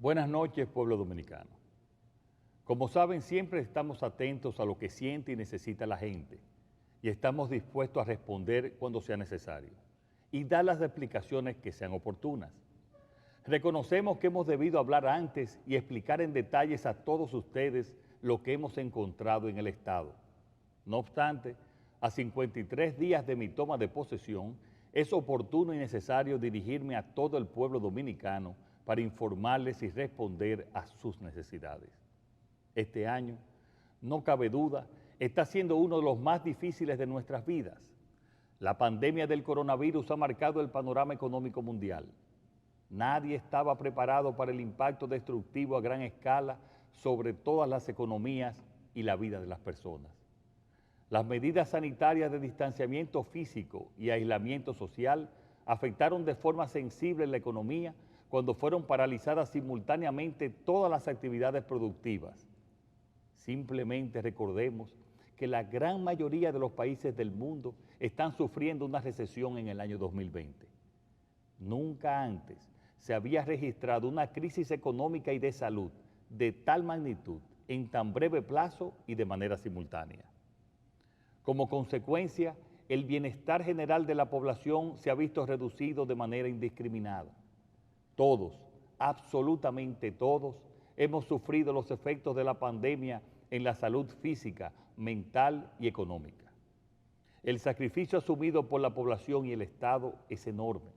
Buenas noches, pueblo dominicano. Como saben, siempre estamos atentos a lo que siente y necesita la gente y estamos dispuestos a responder cuando sea necesario y dar las explicaciones que sean oportunas. Reconocemos que hemos debido hablar antes y explicar en detalles a todos ustedes lo que hemos encontrado en el Estado. No obstante, a 53 días de mi toma de posesión, es oportuno y necesario dirigirme a todo el pueblo dominicano para informarles y responder a sus necesidades. Este año, no cabe duda, está siendo uno de los más difíciles de nuestras vidas. La pandemia del coronavirus ha marcado el panorama económico mundial. Nadie estaba preparado para el impacto destructivo a gran escala sobre todas las economías y la vida de las personas. Las medidas sanitarias de distanciamiento físico y aislamiento social afectaron de forma sensible la economía cuando fueron paralizadas simultáneamente todas las actividades productivas. Simplemente recordemos que la gran mayoría de los países del mundo están sufriendo una recesión en el año 2020. Nunca antes se había registrado una crisis económica y de salud de tal magnitud en tan breve plazo y de manera simultánea. Como consecuencia, el bienestar general de la población se ha visto reducido de manera indiscriminada. Todos, absolutamente todos, hemos sufrido los efectos de la pandemia en la salud física, mental y económica. El sacrificio asumido por la población y el Estado es enorme.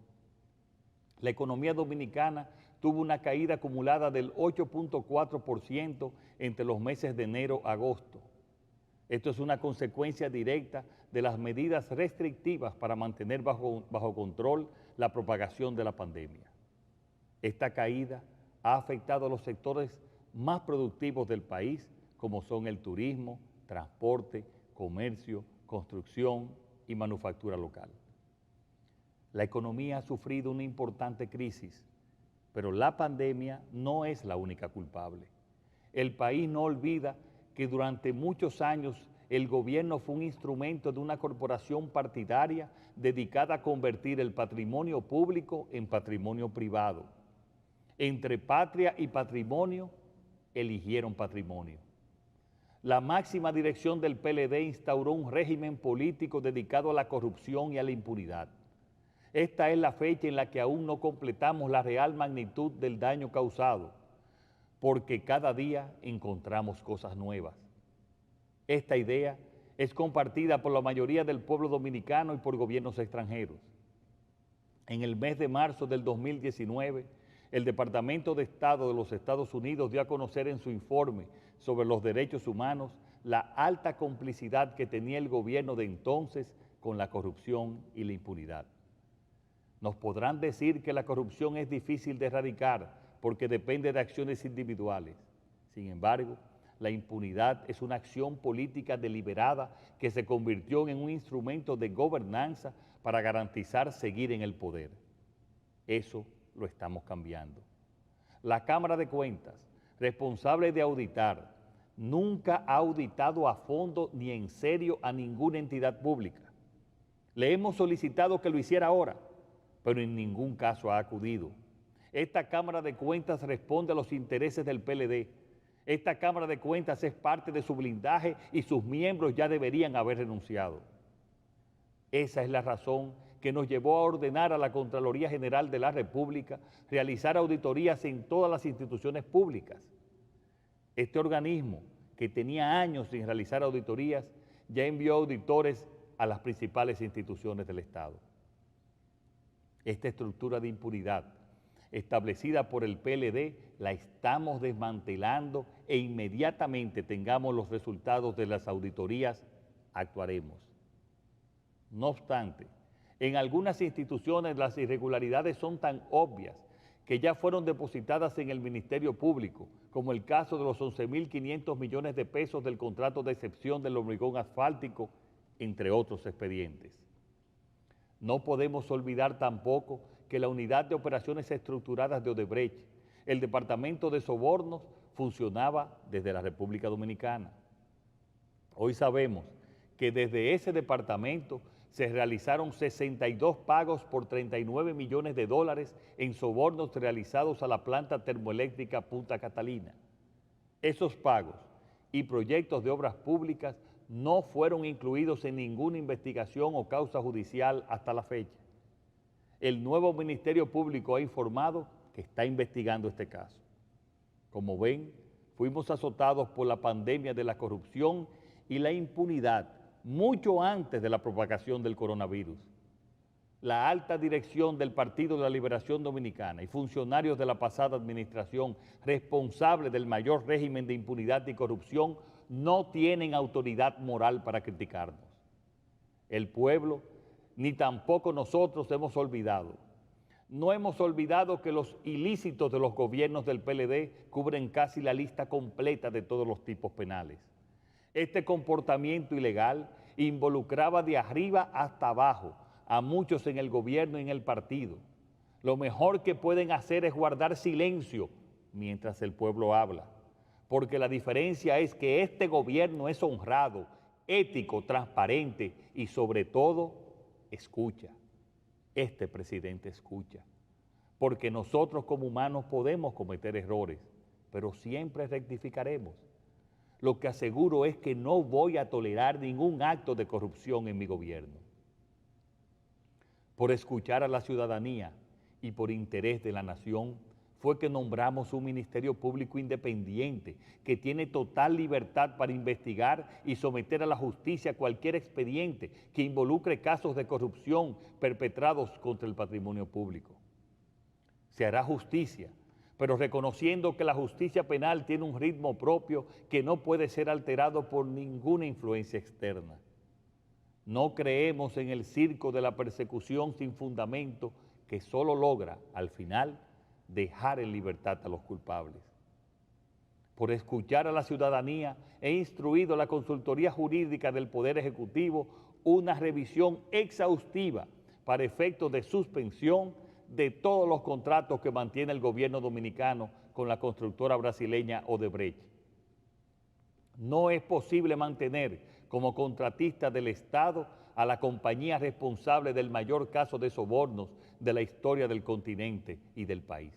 La economía dominicana tuvo una caída acumulada del 8.4% entre los meses de enero a agosto. Esto es una consecuencia directa de las medidas restrictivas para mantener bajo control la propagación de la pandemia. Esta caída ha afectado a los sectores más productivos del país, como son el turismo, transporte, comercio, construcción y manufactura local. La economía ha sufrido una importante crisis, pero la pandemia no es la única culpable. El país no olvida que durante muchos años el gobierno fue un instrumento de una corporación partidaria dedicada a convertir el patrimonio público en patrimonio privado. Entre patria y patrimonio, eligieron patrimonio. La máxima dirección del PLD instauró un régimen político dedicado a la corrupción y a la impunidad. Esta es la fecha en la que aún no completamos la real magnitud del daño causado, porque cada día encontramos cosas nuevas. Esta idea es compartida por la mayoría del pueblo dominicano y por gobiernos extranjeros. En el mes de marzo del 2019, el Departamento de Estado de los Estados Unidos dio a conocer en su informe sobre los derechos humanos la alta complicidad que tenía el gobierno de entonces con la corrupción y la impunidad. Nos podrán decir que la corrupción es difícil de erradicar porque depende de acciones individuales. Sin embargo, la impunidad es una acción política deliberada que se convirtió en un instrumento de gobernanza para garantizar seguir en el poder. Eso lo estamos cambiando. La Cámara de Cuentas, responsable de auditar, nunca ha auditado a fondo ni en serio a ninguna entidad pública. Le hemos solicitado que lo hiciera ahora, pero en ningún caso ha acudido. Esta Cámara de Cuentas responde a los intereses del PLD. Esta Cámara de Cuentas es parte de su blindaje y sus miembros ya deberían haber renunciado. Esa es la razón que nos llevó a ordenar a la Contraloría General de la República realizar auditorías en todas las instituciones públicas. Este organismo, que tenía años sin realizar auditorías, ya envió auditores a las principales instituciones del Estado. Esta estructura de impunidad establecida por el PLD la estamos desmantelando e inmediatamente tengamos los resultados de las auditorías, actuaremos. No obstante, en algunas instituciones las irregularidades son tan obvias que ya fueron depositadas en el Ministerio Público, como el caso de los 11.500 millones de pesos del contrato de excepción del hormigón asfáltico, entre otros expedientes. No podemos olvidar tampoco que la Unidad de Operaciones Estructuradas de Odebrecht, el Departamento de Sobornos, funcionaba desde la República Dominicana. Hoy sabemos que desde ese departamento se realizaron 62 pagos por 39 millones de dólares en sobornos realizados a la planta termoeléctrica Punta Catalina. Esos pagos y proyectos de obras públicas no fueron incluidos en ninguna investigación o causa judicial hasta la fecha. El nuevo Ministerio Público ha informado que está investigando este caso. Como ven, fuimos azotados por la pandemia de la corrupción y la impunidad mucho antes de la propagación del coronavirus. La alta dirección del Partido de la Liberación Dominicana y funcionarios de la pasada administración responsables del mayor régimen de impunidad y corrupción no tienen autoridad moral para criticarnos. El pueblo, ni tampoco nosotros hemos olvidado. No hemos olvidado que los ilícitos de los gobiernos del PLD cubren casi la lista completa de todos los tipos penales. Este comportamiento ilegal involucraba de arriba hasta abajo a muchos en el gobierno y en el partido. Lo mejor que pueden hacer es guardar silencio mientras el pueblo habla, porque la diferencia es que este gobierno es honrado, ético, transparente y sobre todo escucha. Este presidente escucha, porque nosotros como humanos podemos cometer errores, pero siempre rectificaremos. Lo que aseguro es que no voy a tolerar ningún acto de corrupción en mi gobierno. Por escuchar a la ciudadanía y por interés de la nación, fue que nombramos un Ministerio Público independiente que tiene total libertad para investigar y someter a la justicia cualquier expediente que involucre casos de corrupción perpetrados contra el patrimonio público. Se hará justicia, pero reconociendo que la justicia penal tiene un ritmo propio que no puede ser alterado por ninguna influencia externa. No creemos en el circo de la persecución sin fundamento que solo logra, al final, dejar en libertad a los culpables. Por escuchar a la ciudadanía, he instruido a la Consultoría Jurídica del Poder Ejecutivo una revisión exhaustiva para efectos de suspensión de todos los contratos que mantiene el gobierno dominicano con la constructora brasileña Odebrecht. No es posible mantener como contratista del Estado a la compañía responsable del mayor caso de sobornos de la historia del continente y del país.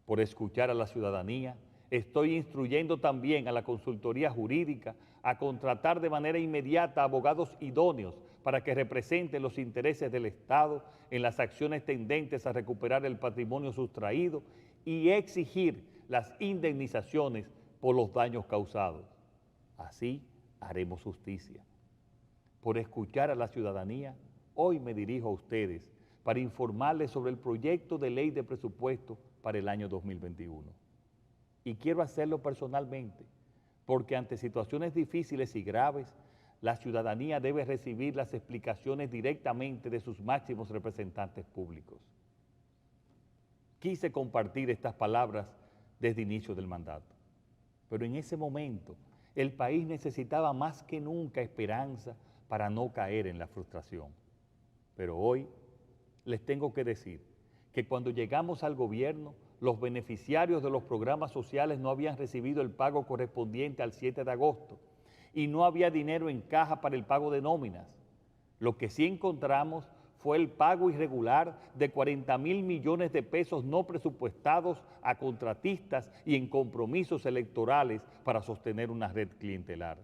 Por escuchar a la ciudadanía, estoy instruyendo también a la Consultoría Jurídica a contratar de manera inmediata abogados idóneos para que representen los intereses del Estado en las acciones tendentes a recuperar el patrimonio sustraído y exigir las indemnizaciones por los daños causados. Así haremos justicia. Por escuchar a la ciudadanía, hoy me dirijo a ustedes para informarles sobre el proyecto de ley de presupuesto para el año 2021. Y quiero hacerlo personalmente, porque ante situaciones difíciles y graves, la ciudadanía debe recibir las explicaciones directamente de sus máximos representantes públicos. Quise compartir estas palabras desde el inicio del mandato, pero en ese momento el país necesitaba más que nunca esperanza para no caer en la frustración. Pero hoy les tengo que decir que cuando llegamos al gobierno, los beneficiarios de los programas sociales no habían recibido el pago correspondiente al 7 de agosto y no había dinero en caja para el pago de nóminas. Lo que sí encontramos fue el pago irregular de 40,000 millones de pesos no presupuestados a contratistas y en compromisos electorales para sostener una red clientelar.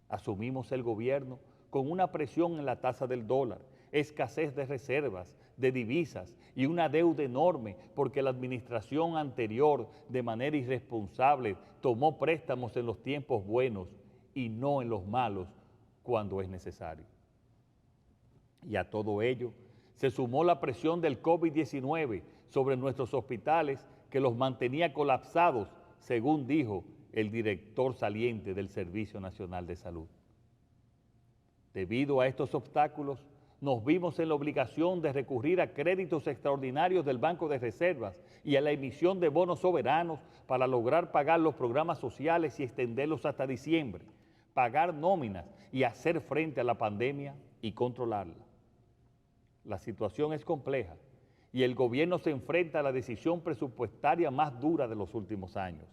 Asumimos el gobierno con una presión en la tasa del dólar, escasez de reservas, de divisas y una deuda enorme porque la administración anterior de manera irresponsable tomó préstamos en los tiempos buenos y no en los malos cuando es necesario. Y a todo ello se sumó la presión del COVID-19 sobre nuestros hospitales que los mantenía colapsados, según dijo el director saliente del Servicio Nacional de Salud. Debido a estos obstáculos, nos vimos en la obligación de recurrir a créditos extraordinarios del Banco de Reservas y a la emisión de bonos soberanos para lograr pagar los programas sociales y extenderlos hasta diciembre, pagar nóminas y hacer frente a la pandemia y controlarla. La situación es compleja y el gobierno se enfrenta a la decisión presupuestaria más dura de los últimos años,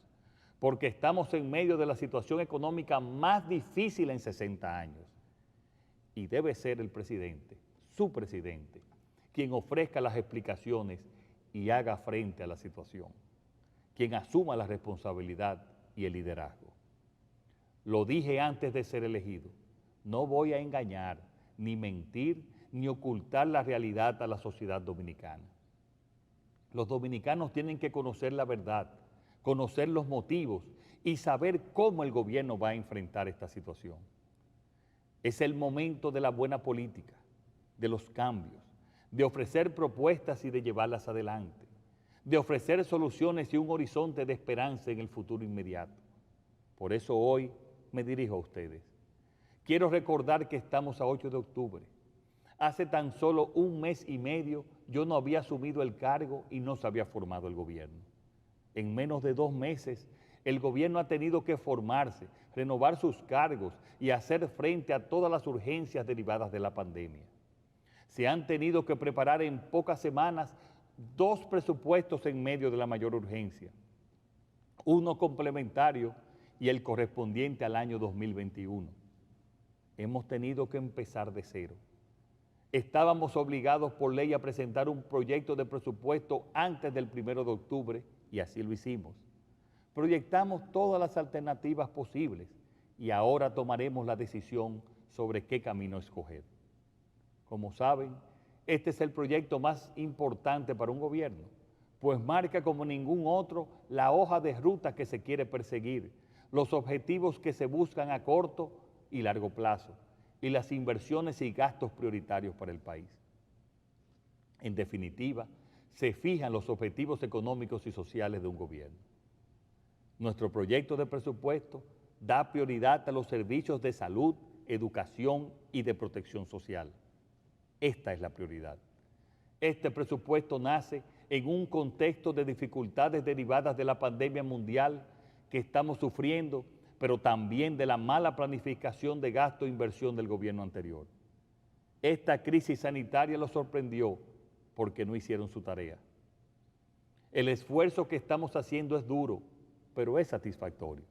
porque estamos en medio de la situación económica más difícil en 60 años. Y debe ser el presidente, su presidente, quien ofrezca las explicaciones y haga frente a la situación, quien asuma la responsabilidad y el liderazgo. Lo dije antes de ser elegido, no voy a engañar, ni mentir, ni ocultar la realidad a la sociedad dominicana. Los dominicanos tienen que conocer la verdad, conocer los motivos y saber cómo el gobierno va a enfrentar esta situación. Es el momento de la buena política, de los cambios, de ofrecer propuestas y de llevarlas adelante, de ofrecer soluciones y un horizonte de esperanza en el futuro inmediato. Por eso hoy me dirijo a ustedes. Quiero recordar que estamos a 8 de octubre. Hace tan solo un mes y medio yo no había asumido el cargo y no se había formado el gobierno. En menos de 2 meses, el gobierno ha tenido que formarse, renovar sus cargos y hacer frente a todas las urgencias derivadas de la pandemia. Se han tenido que preparar en pocas semanas 2 presupuestos en medio de la mayor urgencia, uno complementario y el correspondiente al año 2021. Hemos tenido que empezar de cero. Estábamos obligados por ley a presentar un proyecto de presupuesto antes del 1 de octubre y así lo hicimos. Proyectamos todas las alternativas posibles y ahora tomaremos la decisión sobre qué camino escoger. Como saben, este es el proyecto más importante para un gobierno, pues marca como ningún otro la hoja de ruta que se quiere perseguir, los objetivos que se buscan a corto y largo plazo, y las inversiones y gastos prioritarios para el país. En definitiva, se fijan los objetivos económicos y sociales de un gobierno. Nuestro proyecto de presupuesto da prioridad a los servicios de salud, educación y de protección social. Esta es la prioridad. Este presupuesto nace en un contexto de dificultades derivadas de la pandemia mundial que estamos sufriendo, pero también de la mala planificación de gasto e inversión del gobierno anterior. Esta crisis sanitaria los sorprendió porque no hicieron su tarea. El esfuerzo que estamos haciendo es duro, pero es satisfactorio,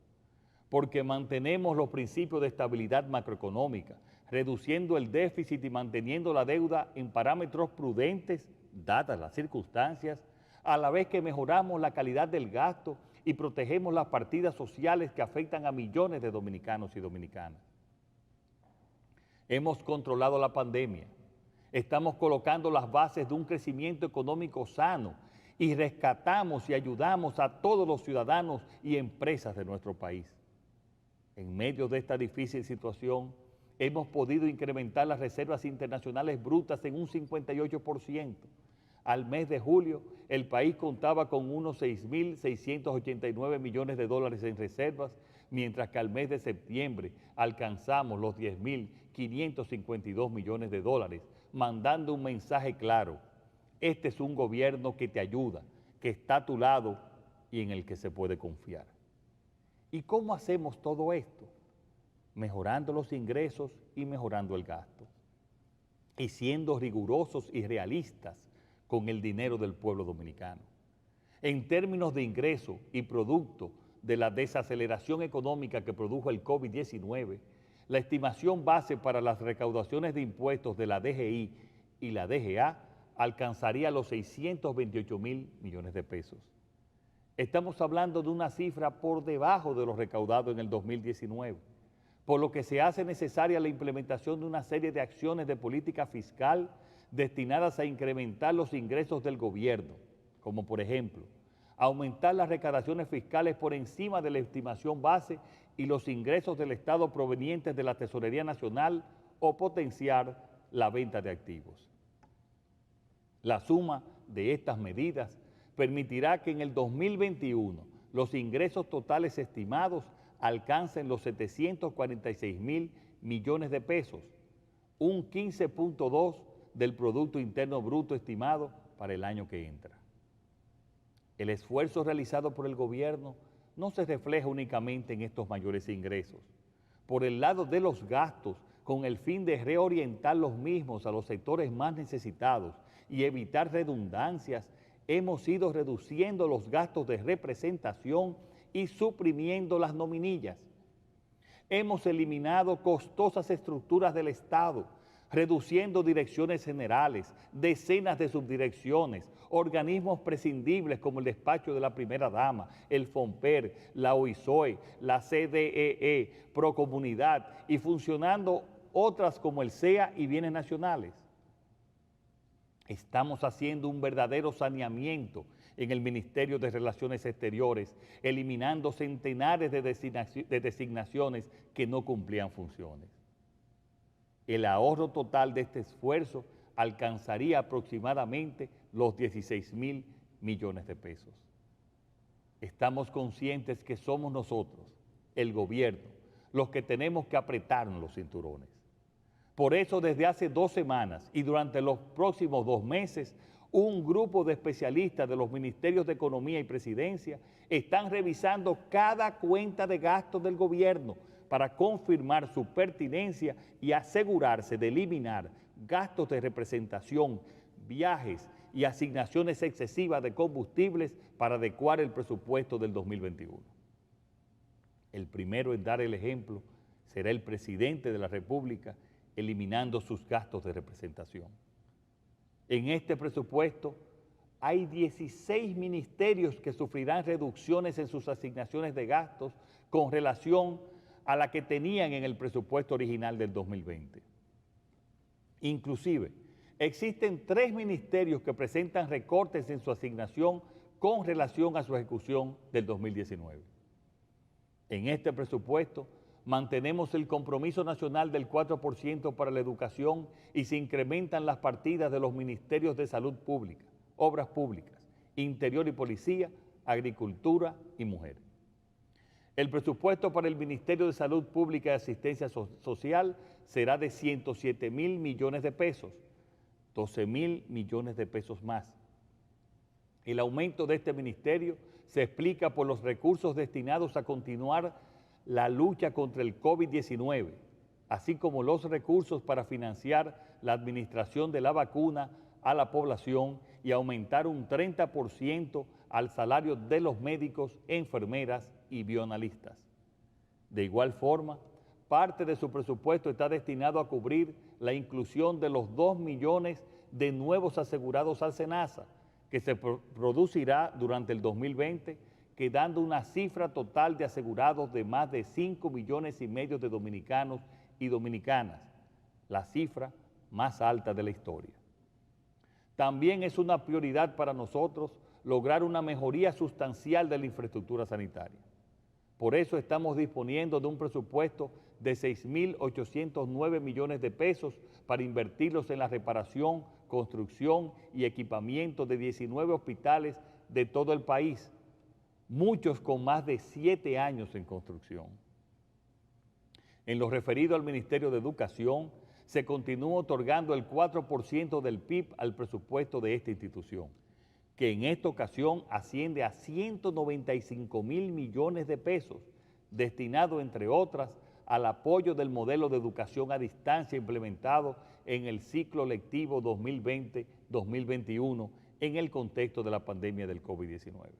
porque mantenemos los principios de estabilidad macroeconómica, reduciendo el déficit y manteniendo la deuda en parámetros prudentes, dadas las circunstancias, a la vez que mejoramos la calidad del gasto y protegemos las partidas sociales que afectan a millones de dominicanos y dominicanas. Hemos controlado la pandemia, estamos colocando las bases de un crecimiento económico sano y rescatamos y ayudamos a todos los ciudadanos y empresas de nuestro país. En medio de esta difícil situación, hemos podido incrementar las reservas internacionales brutas en un 58%. Al mes de julio, el país contaba con unos 6.689 millones de dólares en reservas, mientras que al mes de septiembre alcanzamos los 10.552 millones de dólares, mandando un mensaje claro: este es un gobierno que te ayuda, que está a tu lado y en el que se puede confiar. ¿Y cómo hacemos todo esto? Mejorando los ingresos y mejorando el gasto, y siendo rigurosos y realistas con el dinero del pueblo dominicano. En términos de ingreso y producto de la desaceleración económica que produjo el COVID-19, la estimación base para las recaudaciones de impuestos de la DGI y la DGA alcanzaría los 628.000 millones de pesos. Estamos hablando de una cifra por debajo de lo recaudado en el 2019, por lo que se hace necesaria la implementación de una serie de acciones de política fiscal destinadas a incrementar los ingresos del gobierno, como por ejemplo, aumentar las recaudaciones fiscales por encima de la estimación base y los ingresos del Estado provenientes de la Tesorería Nacional o potenciar la venta de activos. La suma de estas medidas permitirá que en el 2021 los ingresos totales estimados alcancen los 746.000 millones de pesos, un 15.2% del Producto Interno Bruto estimado para el año que entra. El esfuerzo realizado por el gobierno no se refleja únicamente en estos mayores ingresos. Por el lado de los gastos, con el fin de reorientar los mismos a los sectores más necesitados y evitar redundancias, hemos ido reduciendo los gastos de representación y suprimiendo las nominillas. Hemos eliminado costosas estructuras del Estado, reduciendo direcciones generales, decenas de subdirecciones, organismos prescindibles como el despacho de la primera dama, el FONPER, la OISOE, la CDEE, Procomunidad y funcionando otras como el SEA y Bienes Nacionales. Estamos haciendo un verdadero saneamiento en el Ministerio de Relaciones Exteriores, eliminando centenares de designaciones que no cumplían funciones. El ahorro total de este esfuerzo alcanzaría aproximadamente los 16.000 millones de pesos. Estamos conscientes que somos nosotros, el gobierno, los que tenemos que apretarnos los cinturones. Por eso, desde hace 2 semanas y durante los próximos 2 meses, un grupo de especialistas de los Ministerios de Economía y Presidencia están revisando cada cuenta de gastos del gobierno para confirmar su pertinencia y asegurarse de eliminar gastos de representación, viajes y asignaciones excesivas de combustibles para adecuar el presupuesto del 2021. El primero en dar el ejemplo será el presidente de la República, eliminando sus gastos de representación. En este presupuesto hay 16 ministerios que sufrirán reducciones en sus asignaciones de gastos con relación a la que tenían en el presupuesto original del 2020. Inclusive, existen 3 ministerios que presentan recortes en su asignación con relación a su ejecución del 2019. En este presupuesto mantenemos el compromiso nacional del 4% para la educación y se incrementan las partidas de los ministerios de Salud Pública, Obras Públicas, Interior y Policía, Agricultura y Mujer. El presupuesto para el Ministerio de Salud Pública y Asistencia Social será de 107.000 millones de pesos, 12.000 millones de pesos más. El aumento de este ministerio se explica por los recursos destinados a continuar la lucha contra el COVID-19, así como los recursos para financiar la administración de la vacuna a la población y aumentar un 30% al salario de los médicos, enfermeras y bioanalistas. De igual forma, parte de su presupuesto está destinado a cubrir la inclusión de los 2 millones de nuevos asegurados al SENASA, que se producirá durante el 2020, quedando una cifra total de asegurados de más de 5,5 millones de dominicanos y dominicanas, la cifra más alta de la historia. También es una prioridad para nosotros lograr una mejoría sustancial de la infraestructura sanitaria. Por eso estamos disponiendo de un presupuesto de 6.809 millones de pesos para invertirlos en la reparación, construcción y equipamiento de 19 hospitales de todo el país, muchos con más de 7 años en construcción. En lo referido al Ministerio de Educación, se continúa otorgando el 4% del PIB al presupuesto de esta institución, que en esta ocasión asciende a 195.000 millones de pesos, destinado, entre otras, al apoyo del modelo de educación a distancia implementado en el ciclo lectivo 2020-2021 en el contexto de la pandemia del COVID-19.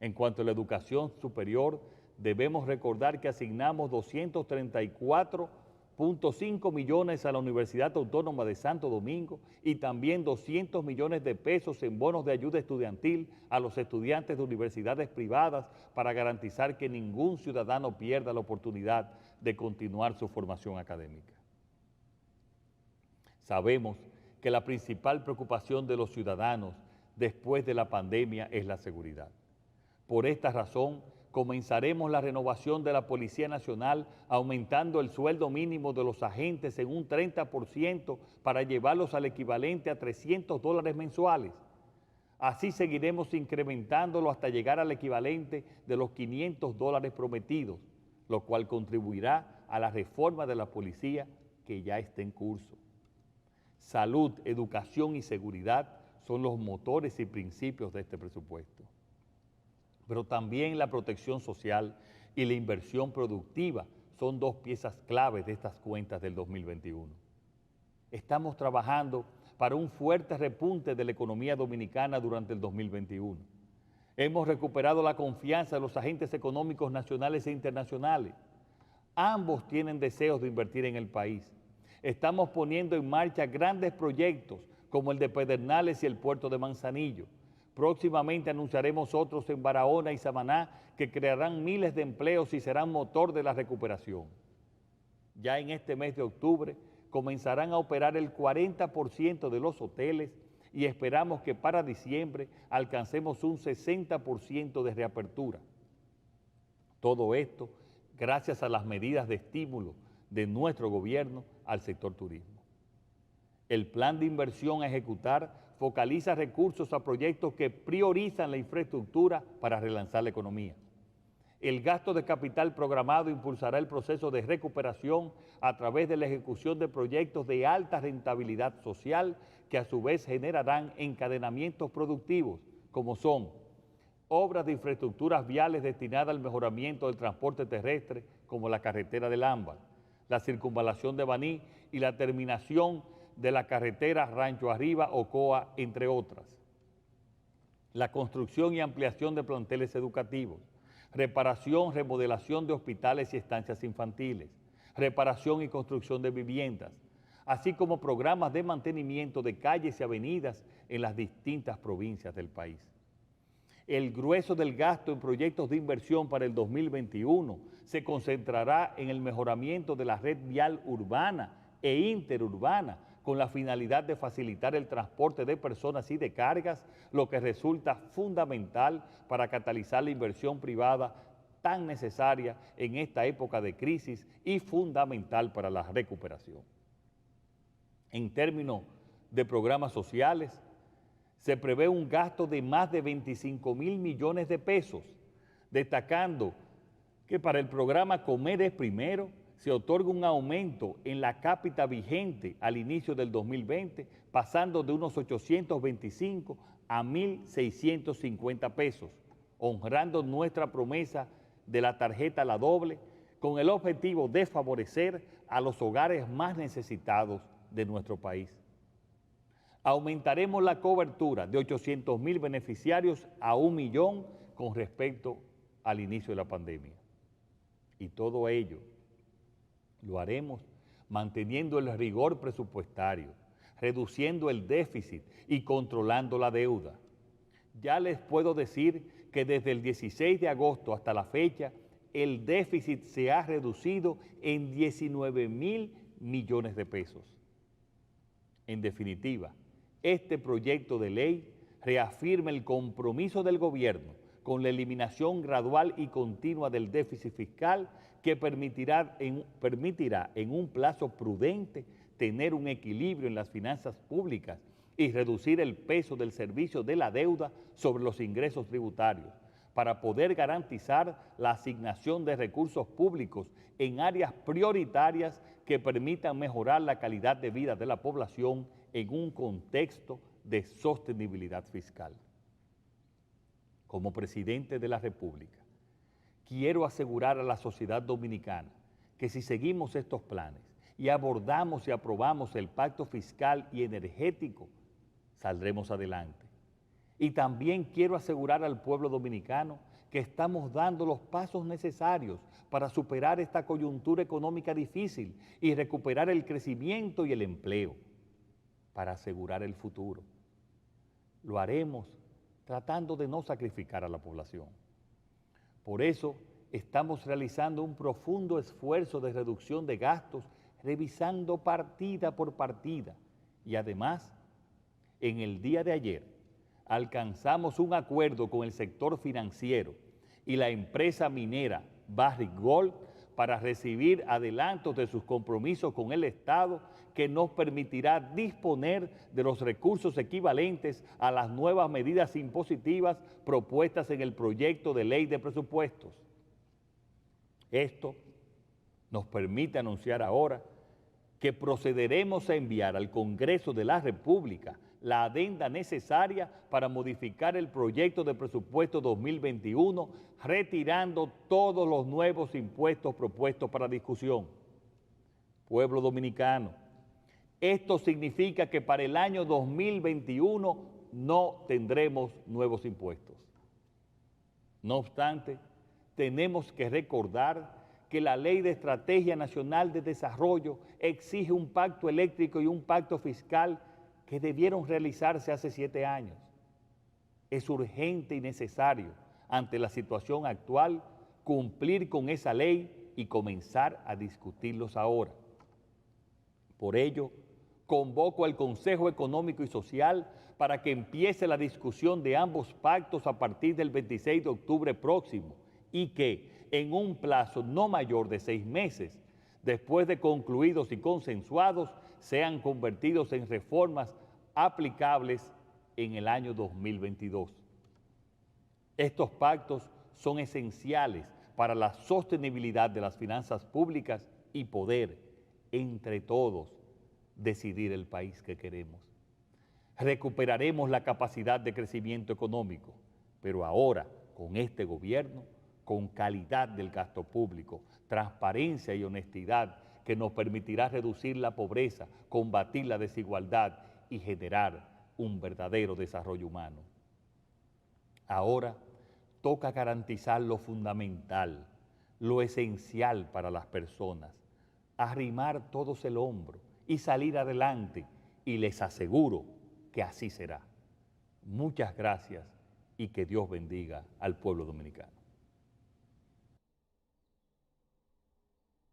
En cuanto a la educación superior, debemos recordar que asignamos 234.5 millones a la Universidad Autónoma de Santo Domingo y también 200 millones de pesos en bonos de ayuda estudiantil a los estudiantes de universidades privadas para garantizar que ningún ciudadano pierda la oportunidad de continuar su formación académica. Sabemos que la principal preocupación de los ciudadanos después de la pandemia es la seguridad. Por esta razón, comenzaremos la renovación de la Policía Nacional aumentando el sueldo mínimo de los agentes en un 30% para llevarlos al equivalente a $300 mensuales. Así seguiremos incrementándolo hasta llegar al equivalente de los $500 prometidos, lo cual contribuirá a la reforma de la policía que ya está en curso. Salud, educación y seguridad son los motores y principios de este presupuesto. Pero también la protección social y la inversión productiva son 2 piezas claves de estas cuentas del 2021. Estamos trabajando para un fuerte repunte de la economía dominicana durante el 2021. Hemos recuperado la confianza de los agentes económicos nacionales e internacionales. Ambos tienen deseos de invertir en el país. Estamos poniendo en marcha grandes proyectos como el de Pedernales y el puerto de Manzanillo. Próximamente anunciaremos otros en Barahona y Samaná que crearán miles de empleos y serán motor de la recuperación. Ya en este mes de octubre comenzarán a operar el 40% de los hoteles y esperamos que para diciembre alcancemos un 60% de reapertura. Todo esto gracias a las medidas de estímulo de nuestro gobierno al sector turismo. El plan de inversión a ejecutar focaliza recursos a proyectos que priorizan la infraestructura para relanzar la economía. El gasto de capital programado impulsará el proceso de recuperación a través de la ejecución de proyectos de alta rentabilidad social que a su vez generarán encadenamientos productivos, como son obras de infraestructuras viales destinadas al mejoramiento del transporte terrestre, como la carretera del Ámbar, la circunvalación de Baní y la terminación de la carretera Rancho Arriba, Ocoa, entre otras. La construcción y ampliación de planteles educativos, reparación, remodelación de hospitales y estancias infantiles, reparación y construcción de viviendas, así como programas de mantenimiento de calles y avenidas en las distintas provincias del país. El grueso del gasto en proyectos de inversión para el 2021 se concentrará en el mejoramiento de la red vial urbana e interurbana con la finalidad de facilitar el transporte de personas y de cargas, lo que resulta fundamental para catalizar la inversión privada tan necesaria en esta época de crisis y fundamental para la recuperación. En términos de programas sociales, se prevé un gasto de más de 25.000 millones de pesos, destacando que para el programa Comer es Primero se otorga un aumento en la cápita vigente al inicio del 2020, pasando de unos 825 a 1.650 pesos, honrando nuestra promesa de la tarjeta La Doble, con el objetivo de favorecer a los hogares más necesitados de nuestro país. Aumentaremos la cobertura de 800.000 beneficiarios a 1 millón con respecto al inicio de la pandemia. Y todo ello lo haremos manteniendo el rigor presupuestario, reduciendo el déficit y controlando la deuda. Ya les puedo decir que desde el 16 de agosto hasta la fecha, el déficit se ha reducido en 19.000 millones de pesos. En definitiva, este proyecto de ley reafirma el compromiso del gobierno con la eliminación gradual y continua del déficit fiscal que permitirá en un plazo prudente tener un equilibrio en las finanzas públicas y reducir el peso del servicio de la deuda sobre los ingresos tributarios para poder garantizar la asignación de recursos públicos en áreas prioritarias que permitan mejorar la calidad de vida de la población en un contexto de sostenibilidad fiscal. Como presidente de la República, quiero asegurar a la sociedad dominicana que si seguimos estos planes y abordamos y aprobamos el pacto fiscal y energético, saldremos adelante. Y también quiero asegurar al pueblo dominicano que estamos dando los pasos necesarios para superar esta coyuntura económica difícil y recuperar el crecimiento y el empleo, para asegurar el futuro. Lo haremos tratando de no sacrificar a la población. Por eso, estamos realizando un profundo esfuerzo de reducción de gastos, revisando partida por partida. Y además, en el día de ayer, alcanzamos un acuerdo con el sector financiero y la empresa minera Barrick Gold para recibir adelantos de sus compromisos con el Estado que nos permitirá disponer de los recursos equivalentes a las nuevas medidas impositivas propuestas en el proyecto de ley de presupuestos. Esto nos permite anunciar ahora que procederemos a enviar al Congreso de la República la adenda necesaria para modificar el proyecto de presupuesto 2021, retirando todos los nuevos impuestos propuestos para discusión. Pueblo dominicano, esto significa que para el año 2021 no tendremos nuevos impuestos. No obstante, tenemos que recordar que la Ley de Estrategia Nacional de Desarrollo exige un pacto eléctrico y un pacto fiscal que debieron realizarse hace 7 años. Es urgente y necesario, ante la situación actual, cumplir con esa ley y comenzar a discutirlos ahora. Por ello, convoco al Consejo Económico y Social para que empiece la discusión de ambos pactos a partir del 26 de octubre próximo y que, en un plazo no mayor de 6 meses, después de concluidos y consensuados, sean convertidos en reformas aplicables en el año 2022. Estos pactos son esenciales para la sostenibilidad de las finanzas públicas y poder, entre todos, decidir el país que queremos. Recuperaremos la capacidad de crecimiento económico, pero ahora, con este gobierno, con calidad del gasto público, transparencia y honestidad que nos permitirá reducir la pobreza, combatir la desigualdad y generar un verdadero desarrollo humano. Ahora toca garantizar lo fundamental, lo esencial para las personas, arrimar todos el hombro y salir adelante, y les aseguro que así será. Muchas gracias y que Dios bendiga al pueblo dominicano.